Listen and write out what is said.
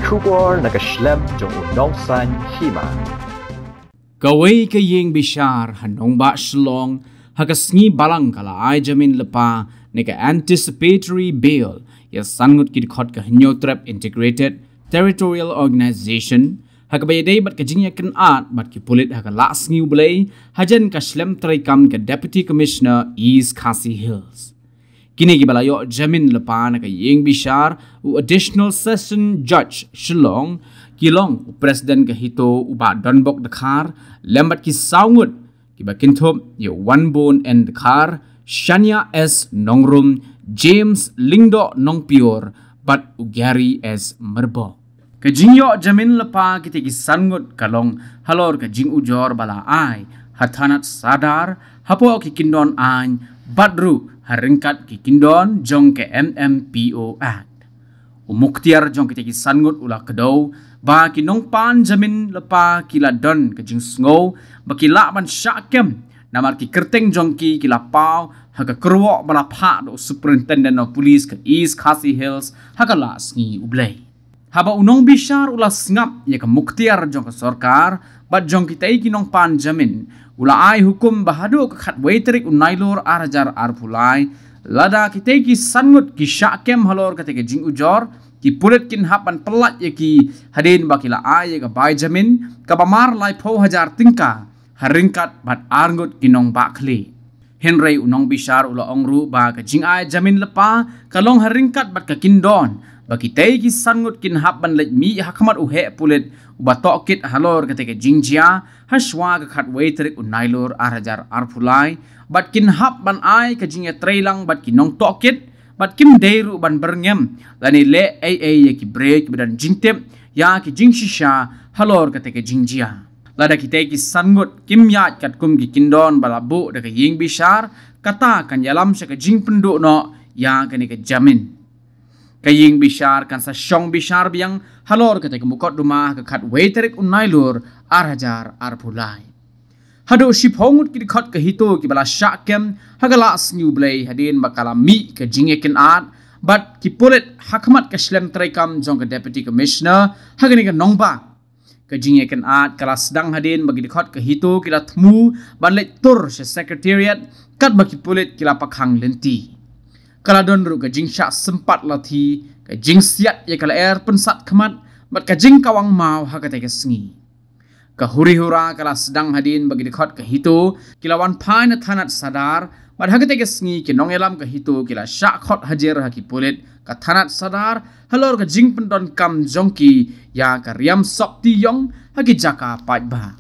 Trubor nakaslem jong unongsan hima. Kaway kayeng bishar hanong ba shlong hagasngi balang kala ay jamin lepa neka anticipatory bail ya sangut kidkot ka Hnyothrep Integrated Territorial Organization hakabayday bat kajingya kan at bat ki pulit hakalas ngi ublay hajan ka shlem traikam ka Deputy Commissioner East Khasi Hills. Kini gibalayo jamin lepa na kayeng bishar u Additional Session Judge Shillong kilong u President kahito uba Donbok Dakar lembat ki saungut kiba kintop yo One Bone and Dakar Shania S Nongrum James Lingdo Nongpior bat u Gary S Merbo. Kajingyo jamin lepa kita ki sangut kalong halor kajing ujor bala ai hatanat sadar hapo ki kindon an badru haringkat ki kindon jong ke MMPO Act. Umuktiar jong kita ki sangut ula kedau ba ki nong pan jamin lepa kila don kajing sngo ba kila ban syakem namar ki kerteng jong ki kila pau haka kerwo bala pha do Superintendent of Police ke East Khasi Hills haka la sngi ublay. Haba unong bishar ula sngap ya ke muktiar jong ke sorkar bat jong kita ki nong pan jamin ula ai hukum bahado ke khat waiterik unailor arajar arpulai lada kita ki sangut ki syakem halor ketika jing ujor ki pulit kin hapan pelat ya ki hadin bakila ai ka bai jamin ka bamar lai pho hajar tingka haringkat bat arngut kinong bakli Henry unong bishar ula ongru ba ka jing ai jamin lepa kalong haringkat bat ka kindon baki tay ki sangut kin hapan lej mi hakmat uhe pulit uba tokit halor ketika jingjia haswa ka khat waiterik unailor arajar arpulai bat kin hap ban ai ka jingya trailang bat kinong tokit bat kim deiru ban berngem lani le ya ki break badan jingtep ya ki jingshisha halor ketika jingjia lada kita ki sangut kim yat kat kum ki kindon balabu da ka ying bishar kata kan yalam sa ka jing penduk no ya kani ka jamin kaying bishar kan sa syong bishar biang halor ketika mukot rumah ka khat waiterik unailor arajar arpulai hado shiphongut ki khot ka hito ki bala syakem hagala new blay hadin bakala mi ka jingekin at but ki pulit hakmat ka slem traikam jong ka Deputy Commissioner hagani ka nongba ka jingekin at kala sedang hadin bagi khot ka hito kila thmu ban lek tur sa secretariat kat baki pulit kila pakhang lenti kala don ru ka jing syak sempat lati ka jing siat ya kala air pensat khamat bat ka jing kawang mau hakate ka sngi kahuri-hura kala sedang hadin bagi dekat ke hito kilawan pai na thanat sadar bad hagate ke sngi ke nong elam ke hito kila syak khot hajer haki pulit ka thanat sadar halor ka jing pendon kam jongki ya ka riam sok ti yong haki jaka pat ba